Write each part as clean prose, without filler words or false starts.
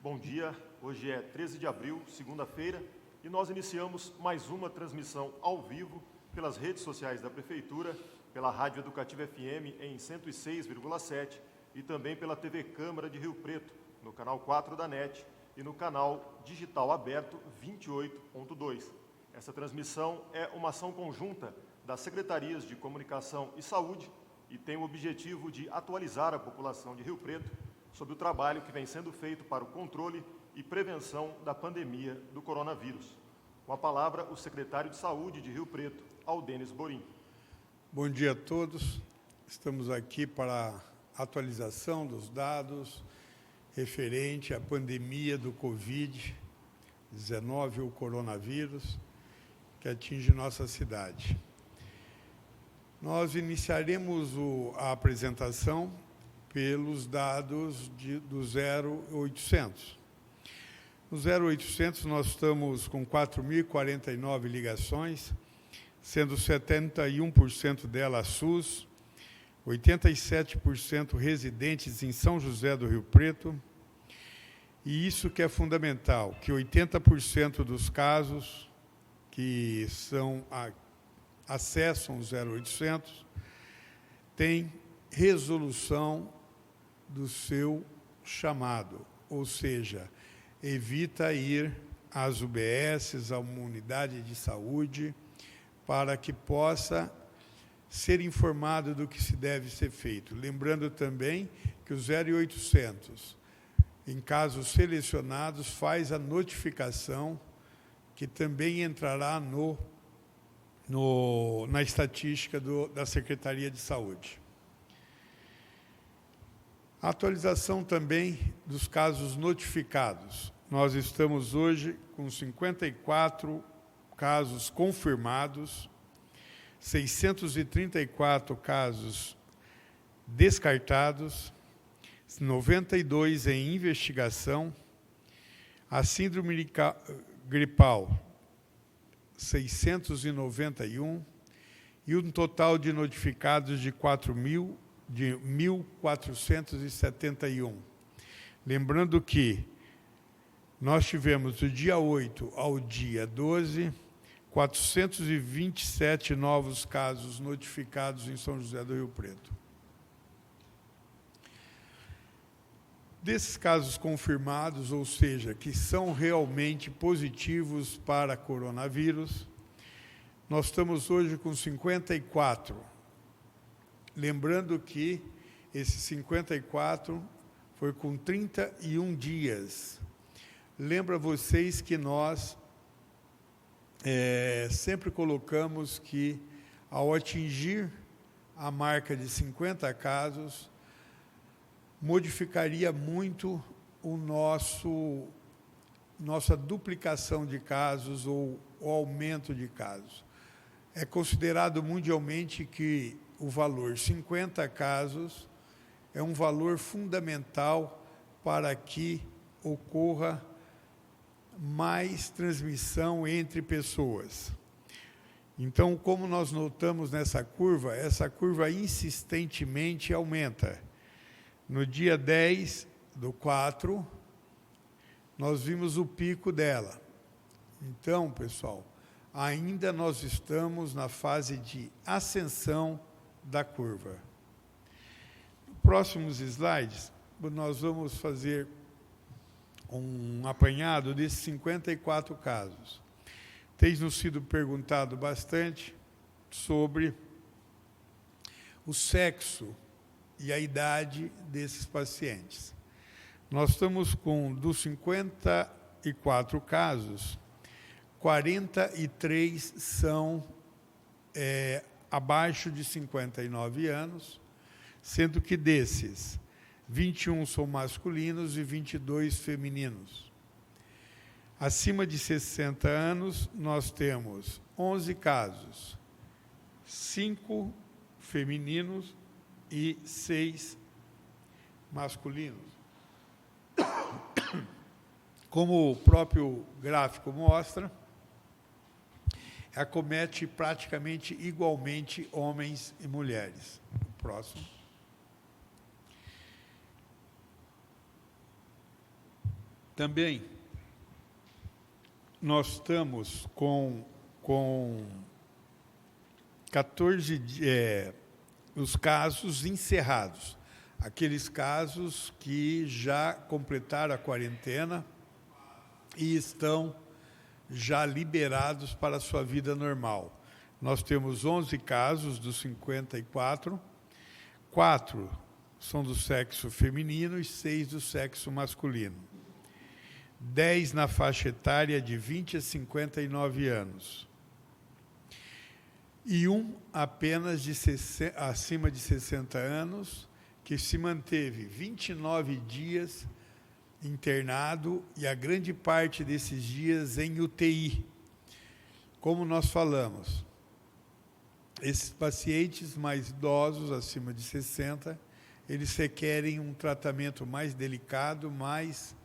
Bom dia, hoje é 13 de abril, segunda-feira, e nós iniciamos mais uma transmissão ao vivo pelas redes sociais da Prefeitura, pela Rádio Educativa FM em 106,7 e também pela TV Câmara de Rio Preto, no canal 4 da NET e no canal digital aberto 28.2. Essa transmissão é uma ação conjunta das Secretarias de Comunicação e Saúde e tem o objetivo de atualizar a população de Rio Preto sobre o trabalho que vem sendo feito para o controle e prevenção da pandemia do coronavírus. Com a palavra, o secretário de Saúde de Rio Preto, Aldênis Borim. Bom dia a todos. Estamos aqui para a atualização dos dados referente à pandemia do Covid-19, o coronavírus, que atinge nossa cidade. Nós iniciaremos a apresentação pelos dados do 0800. No 0800, nós estamos com 4.049 ligações, sendo 71% delas SUS, 87% residentes em São José do Rio Preto, e isso que é fundamental, que 80% dos casos que acessam o 0800 têm resolução do seu chamado, ou seja, evita ir às UBSs, a uma unidade de saúde, para que possa ser informado do que se deve ser feito. Lembrando também que o 0800, em casos selecionados, faz a notificação que também entrará na estatística da Secretaria de Saúde. A atualização também dos casos notificados. Nós estamos hoje com 54 casos confirmados, 634 casos descartados, 92 em investigação, a síndrome gripal, 691, e um total de notificados de 1.471. Lembrando que nós tivemos do dia 8 ao dia 12, 427 novos casos notificados em São José do Rio Preto. Desses casos confirmados, ou seja, que são realmente positivos para coronavírus, nós estamos hoje com 54. Lembrando que esses 54 foi com 31 dias. Lembro a vocês que nós sempre colocamos que, ao atingir a marca de 50 casos, modificaria muito nossa duplicação de casos ou o aumento de casos. É considerado mundialmente que o valor 50 casos é um valor fundamental para que ocorra mais transmissão entre pessoas. Então, como nós notamos nessa curva, essa curva insistentemente aumenta. No dia 10/4, nós vimos o pico dela. Então, pessoal, ainda nós estamos na fase de ascensão da curva. Nos próximos slides, nós vamos fazer um apanhado desses 54 casos. Tem-nos sido perguntado bastante sobre o sexo e a idade desses pacientes. Nós estamos com, dos 54 casos, 43 são abaixo de 59 anos, sendo que desses, 21 são masculinos e 22 femininos. Acima de 60 anos, nós temos 11 casos, 5 femininos e 6 masculinos. Como o próprio gráfico mostra, acomete praticamente igualmente homens e mulheres. O próximo. Também nós estamos com 14 os casos encerrados, aqueles casos que já completaram a quarentena e estão já liberados para a sua vida normal. Nós temos 11 casos dos 54, 4 são do sexo feminino e 6 do sexo masculino. 10 na faixa etária de 20 a 59 anos. E apenas acima de 60 anos, que se manteve 29 dias internado e a grande parte desses dias em UTI. Como nós falamos, esses pacientes mais idosos, acima de 60, eles requerem um tratamento mais delicado, mais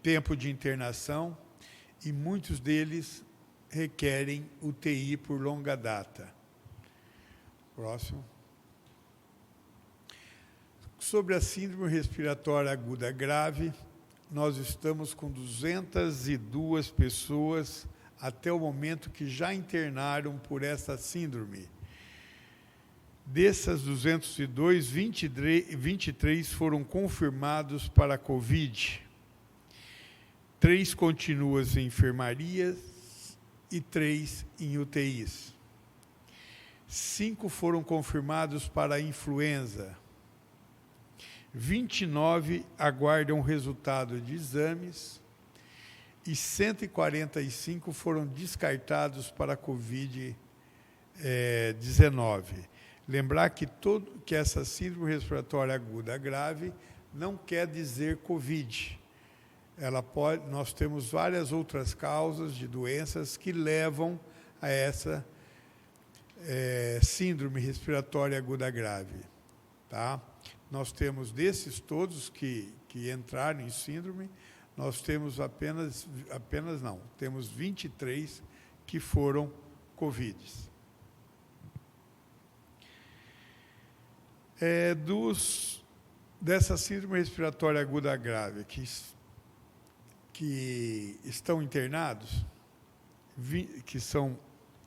tempo de internação, e muitos deles requerem UTI por longa data. Próximo. Sobre a síndrome respiratória aguda grave, nós estamos com 202 pessoas até o momento que já internaram por essa síndrome. Dessas 202, 23 foram confirmados para a Covid. 3 continuam em enfermarias e 3 em UTIs. 5 foram confirmados para a influenza. 29 aguardam resultado de exames e 145 foram descartados para a Covid-19. Lembrar que essa síndrome respiratória aguda grave não quer dizer Covid. Nós temos várias outras causas de doenças que levam a essa síndrome respiratória aguda grave. Tá? Nós temos desses todos que entraram em síndrome, nós temos temos 23 que foram Covids. Dessa síndrome respiratória aguda grave que estão internados,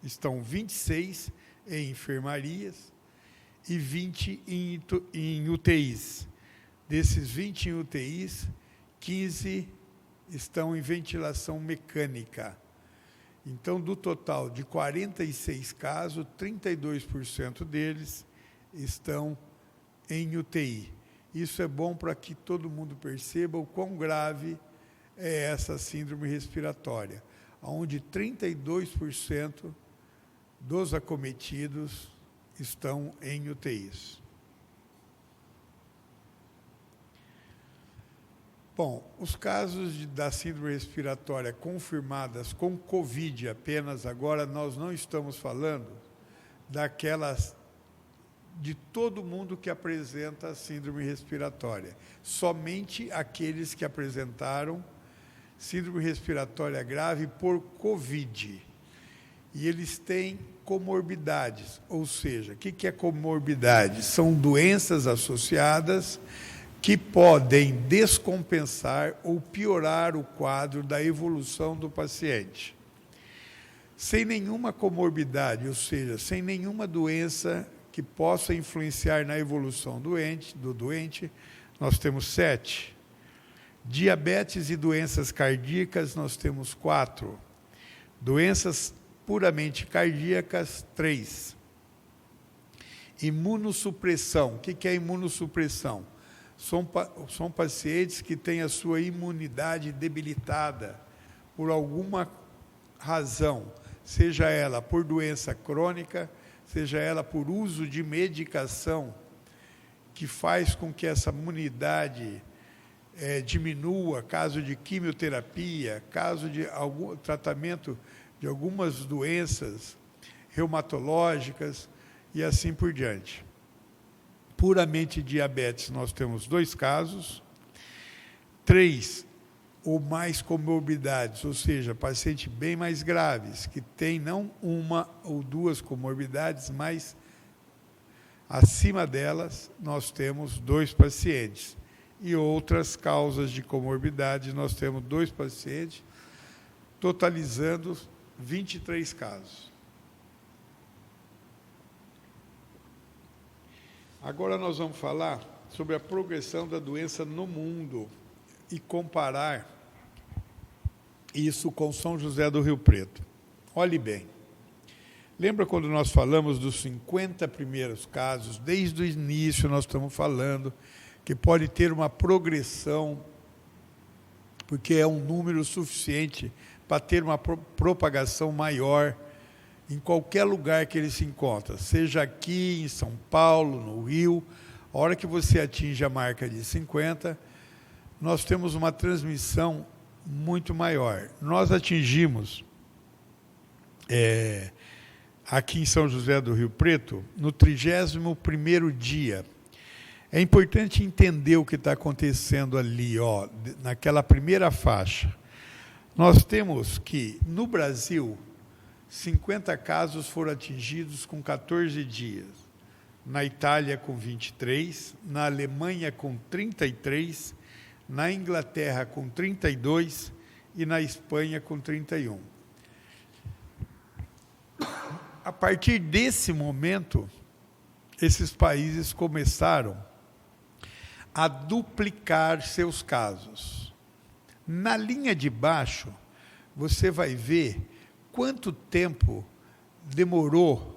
estão 26 em enfermarias e 20 em UTIs. Desses 20 em UTIs, 15 estão em ventilação mecânica. Então, do total de 46 casos, 32% deles estão em UTI. Isso é bom para que todo mundo perceba o quão grave é essa síndrome respiratória, onde 32% dos acometidos estão em UTIs. Bom, os casos da síndrome respiratória confirmadas com Covid apenas agora, nós não estamos falando daquelas de todo mundo que apresenta síndrome respiratória. Somente aqueles que apresentaram síndrome respiratória grave por Covid. E eles têm comorbidades, ou seja, o que é comorbidade? São doenças associadas que podem descompensar ou piorar o quadro da evolução do paciente. Sem nenhuma comorbidade, ou seja, sem nenhuma doença que possa influenciar na evolução do doente, nós temos 7. Diabetes e doenças cardíacas, nós temos 4. Doenças puramente cardíacas, 3. Imunossupressão. O que é imunossupressão? São pacientes que têm a sua imunidade debilitada por alguma razão, seja ela por doença crônica, seja ela por uso de medicação, que faz com que essa imunidade diminua, caso de quimioterapia, caso de algum tratamento de algumas doenças reumatológicas e assim por diante. Puramente diabetes, nós temos 2 casos, 3 ou mais comorbidades, ou seja, pacientes bem mais graves, que têm não 1 ou 2 comorbidades, mas acima delas nós temos 2 pacientes. e outras causas de comorbidade. Nós temos 2 pacientes, totalizando 23 casos. Agora nós vamos falar sobre a progressão da doença no mundo e comparar isso com São José do Rio Preto. Olhe bem, lembra quando nós falamos dos 50 primeiros casos? Desde o início nós estamos falando que pode ter uma progressão, porque é um número suficiente para ter uma propagação maior em qualquer lugar que ele se encontra, seja aqui em São Paulo, no Rio. A hora que você atinge a marca de 50, nós temos uma transmissão muito maior. Nós atingimos, aqui em São José do Rio Preto, no 31º dia. É importante entender o que está acontecendo ali, naquela primeira faixa. Nós temos que, no Brasil, 50 casos foram atingidos com 14 dias. Na Itália, com 23, na Alemanha, com 33, na Inglaterra, com 32 e na Espanha, com 31. A partir desse momento, esses países começaram a duplicar seus casos. Na linha de baixo, você vai ver quanto tempo demorou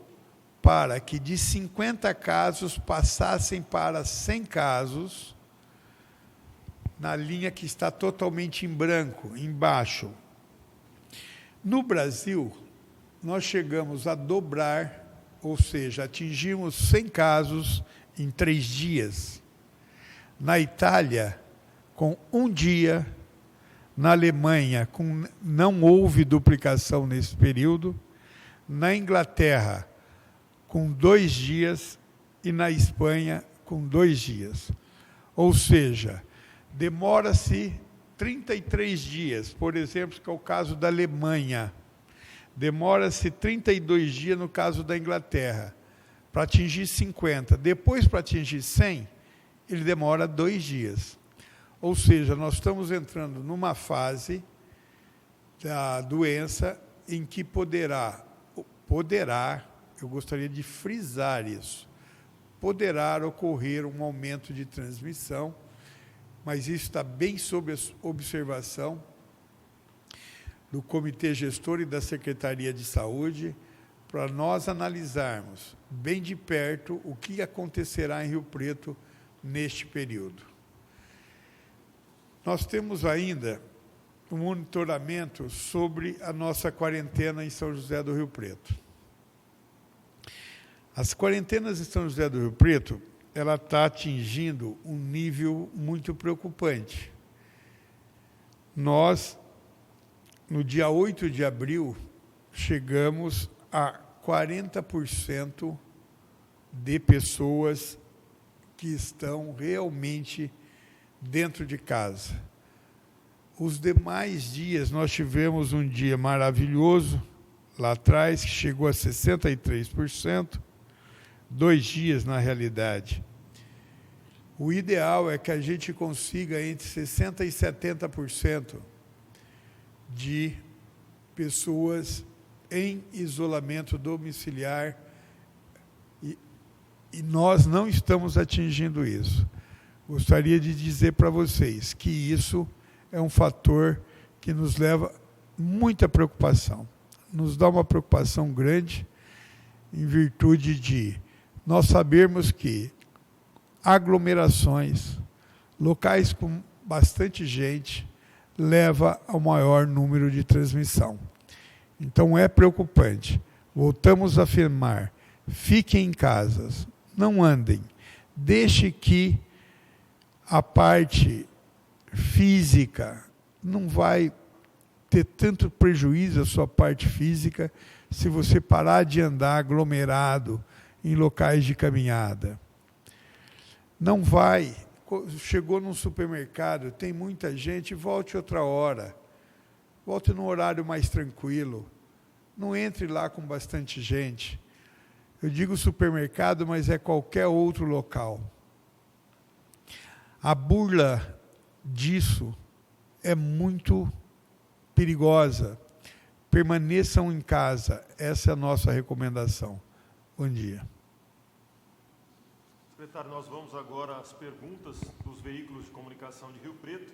para que de 50 casos passassem para 100 casos, na linha que está totalmente em branco, embaixo. No Brasil, nós chegamos a dobrar, ou seja, atingimos 100 casos em 3 dias. Na Itália, com 1 dia. Na Alemanha, não houve duplicação nesse período. Na Inglaterra, com 2 dias. E na Espanha, com 2 dias. Ou seja, demora-se 33 dias, por exemplo, que é o caso da Alemanha. Demora-se 32 dias no caso da Inglaterra, para atingir 50. Depois, para atingir 100, ele demora 2 dias. Ou seja, nós estamos entrando numa fase da doença em que poderá, eu gostaria de frisar isso, poderá ocorrer um aumento de transmissão, mas isso está bem sob observação do Comitê Gestor e da Secretaria de Saúde, para nós analisarmos bem de perto o que acontecerá em Rio Preto neste período. Nós temos ainda um monitoramento sobre a nossa quarentena em São José do Rio Preto. As quarentenas em São José do Rio Preto, ela está atingindo um nível muito preocupante. Nós, no dia 8 de abril, chegamos a 40% de pessoas que estão realmente dentro de casa. Os demais dias, nós tivemos um dia maravilhoso, lá atrás, que chegou a 63%, 2 dias na realidade. O ideal é que a gente consiga entre 60% e 70% de pessoas em isolamento domiciliar, e nós não estamos atingindo isso. Gostaria de dizer para vocês que isso é um fator que nos leva muita preocupação. Nos dá uma preocupação grande, em virtude de nós sabermos que aglomerações, locais com bastante gente, leva ao maior número de transmissão. Então é preocupante. Voltamos a afirmar, fiquem em casas, não andem, deixe que a parte física não vai ter tanto prejuízo, a sua parte física, se você parar de andar aglomerado em locais de caminhada. Não vai, chegou num supermercado, tem muita gente, volte outra hora, volte num horário mais tranquilo, não entre lá com bastante gente. Eu digo supermercado, mas é qualquer outro local. A burla disso é muito perigosa. Permaneçam em casa, essa é a nossa recomendação. Bom dia. Secretário, nós vamos agora às perguntas dos veículos de comunicação de Rio Preto,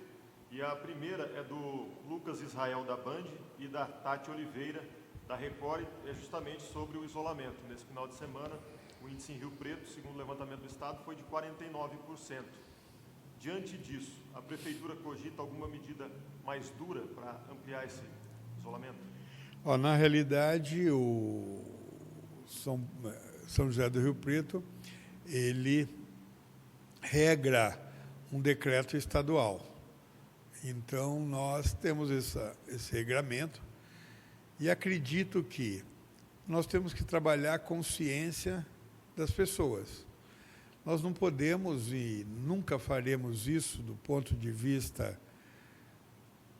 e a primeira é do Lucas Israel da Band e da Tati Oliveira da Record, é justamente sobre o isolamento. Nesse final de semana, o índice em Rio Preto, segundo o levantamento do Estado, foi de 49%. Diante disso, a Prefeitura cogita alguma medida mais dura para ampliar esse isolamento? Na realidade, o São José do Rio Preto, ele regra um decreto estadual. Então, nós temos esse regramento e acredito que nós temos que trabalhar a consciência das pessoas. Nós não podemos e nunca faremos isso do ponto de vista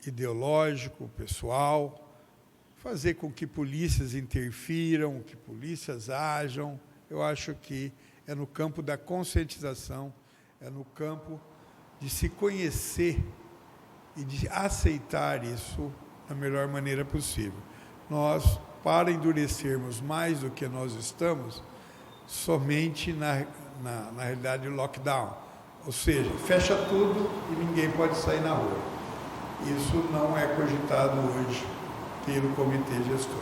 ideológico, pessoal, fazer com que polícias interfiram, que polícias ajam. Eu acho que é no campo da conscientização, é no campo de se conhecer e de aceitar isso da melhor maneira possível. Nós, para endurecermos mais do que nós estamos, somente na realidade lockdown, ou seja, fecha tudo e ninguém pode sair na rua. Isso não é cogitado hoje pelo comitê gestor.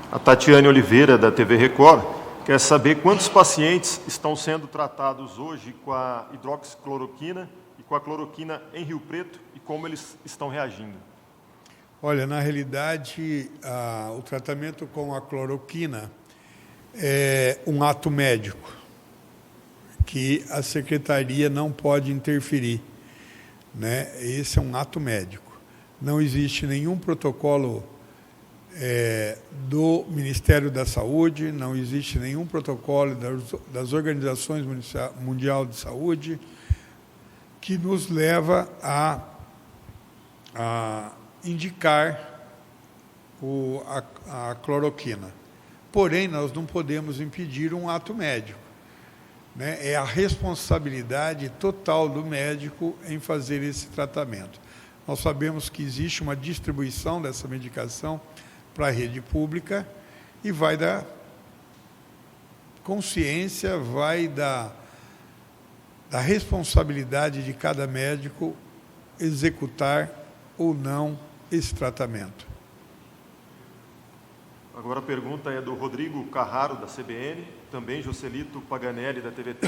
A Tatiane Oliveira, da TV Record, quer saber quantos pacientes estão sendo tratados hoje com a hidroxicloroquina e com a cloroquina em Rio Preto e como eles estão reagindo. Olha, na realidade, o tratamento com a cloroquina é um ato médico que a Secretaria não pode interferir, né? Esse é um ato médico. Não existe nenhum protocolo do Ministério da Saúde, não existe nenhum protocolo das Organizações Mundial de Saúde que nos leva a indicar a cloroquina. Porém, nós não podemos impedir um ato médico, né? É a responsabilidade total do médico em fazer esse tratamento. Nós sabemos que existe uma distribuição dessa medicação para a rede pública e vai da consciência, vai da responsabilidade de cada médico executar ou não esse tratamento. Agora a pergunta é do Rodrigo Carraro, da CBN, também Joselito Paganelli, da TVT,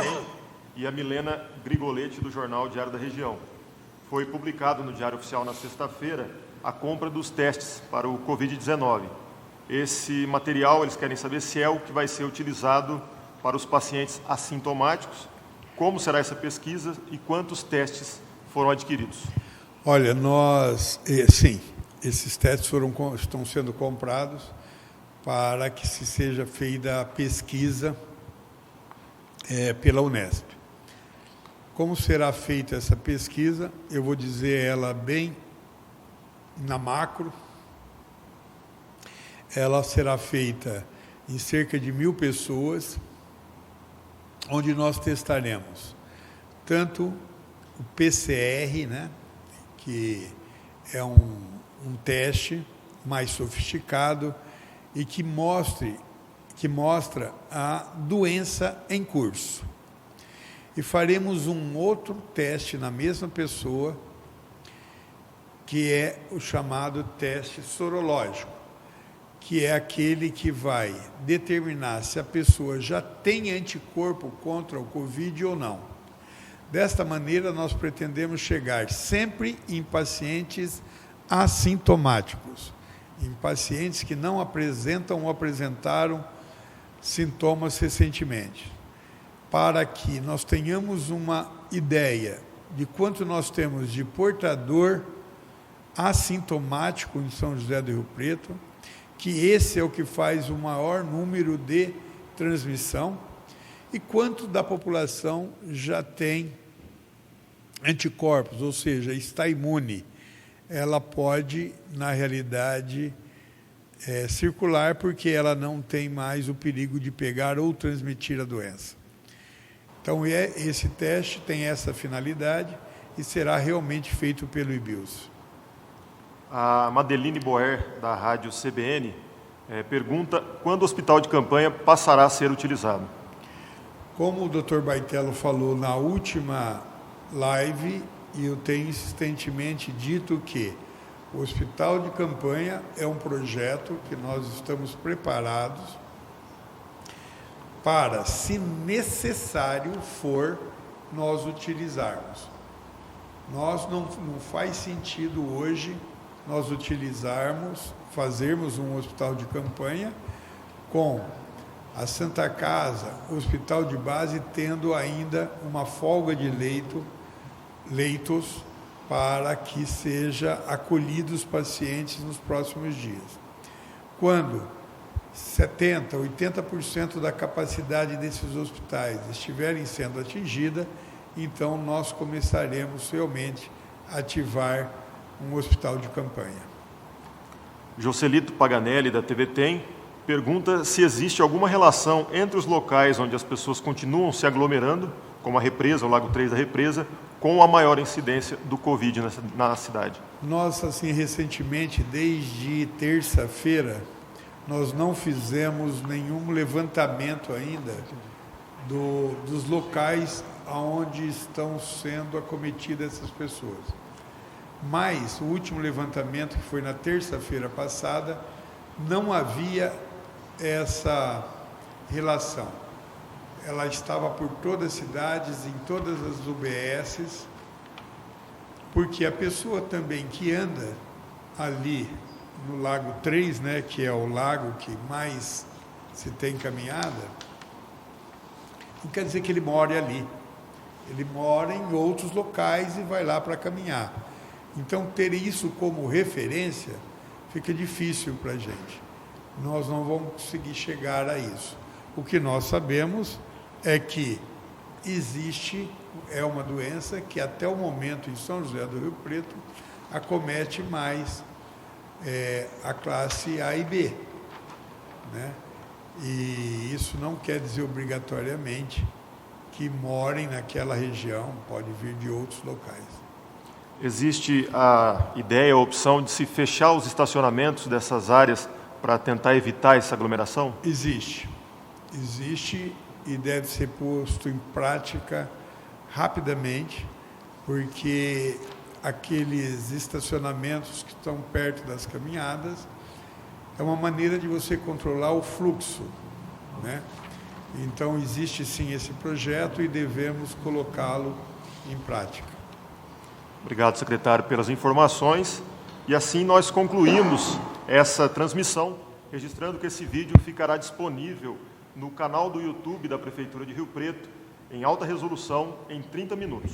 e a Milena Grigoletti, do Jornal Diário da Região. Foi publicado no Diário Oficial na sexta-feira a compra dos testes para o Covid-19. Esse material, eles querem saber se é o que vai ser utilizado para os pacientes assintomáticos, como será essa pesquisa e quantos testes foram adquiridos. Olha, sim, esses testes estão sendo comprados para que se seja feita a pesquisa pela Unesp. Como será feita essa pesquisa? Eu vou dizer ela bem na macro. Ela será feita em cerca de 1.000 pessoas, onde nós testaremos tanto o PCR, né, que é um teste mais sofisticado e que mostra a doença em curso. E faremos um outro teste na mesma pessoa, que é o chamado teste sorológico, que é aquele que vai determinar se a pessoa já tem anticorpo contra o Covid ou não. Desta maneira, nós pretendemos chegar sempre em pacientes assintomáticos, em pacientes que não apresentam ou apresentaram sintomas recentemente, para que nós tenhamos uma ideia de quanto nós temos de portador assintomático em São José do Rio Preto, que esse é o que faz o maior número de transmissão, e quanto da população já tem anticorpos, ou seja, está imune. Ela pode, na realidade, circular, porque ela não tem mais o perigo de pegar ou transmitir a doença. Então, esse teste tem essa finalidade e será realmente feito pelo IBIOS. A Madeline Boer, da Rádio CBN, pergunta quando o hospital de campanha passará a ser utilizado. Como o Dr. Baitello falou na última live, e eu tenho insistentemente dito que o hospital de campanha é um projeto que nós estamos preparados para, se necessário for, nós utilizarmos. Não faz sentido hoje nós fazermos um hospital de campanha com a Santa Casa, o hospital de base, tendo ainda uma folga de leitos para que seja acolhidos os pacientes nos próximos dias. Quando 70%, 80% da capacidade desses hospitais estiverem sendo atingida, então nós começaremos realmente a ativar um hospital de campanha. Joselito Paganelli, da TV Tem, pergunta se existe alguma relação entre os locais onde as pessoas continuam se aglomerando, como a represa, o Lago 3 da represa, com a maior incidência do Covid na cidade. Nós, assim, recentemente, desde terça-feira, nós não fizemos nenhum levantamento ainda dos locais onde estão sendo acometidas essas pessoas. Mas o último levantamento, que foi na terça-feira passada, não havia essa relação. Ela estava por todas as cidades, em todas as UBSs, porque a pessoa também que anda ali no Lago 3, né, que é o lago que mais se tem caminhada, não quer dizer que ele more ali. Ele mora em outros locais e vai lá para caminhar. Então, ter isso como referência fica difícil para a gente. Nós não vamos conseguir chegar a isso. O que nós sabemos é que é uma doença que até o momento em São José do Rio Preto acomete mais a classe A e B, né? E isso não quer dizer obrigatoriamente que morem naquela região, pode vir de outros locais. Existe a ideia, a opção de se fechar os estacionamentos dessas áreas para tentar evitar essa aglomeração? Existe e deve ser posto em prática rapidamente, porque aqueles estacionamentos que estão perto das caminhadas é uma maneira de você controlar o fluxo, né? Então, existe sim esse projeto e devemos colocá-lo em prática. Obrigado, secretário, pelas informações. E assim nós concluímos essa transmissão, registrando que esse vídeo ficará disponível no canal do YouTube da Prefeitura de Rio Preto, em alta resolução, em 30 minutos.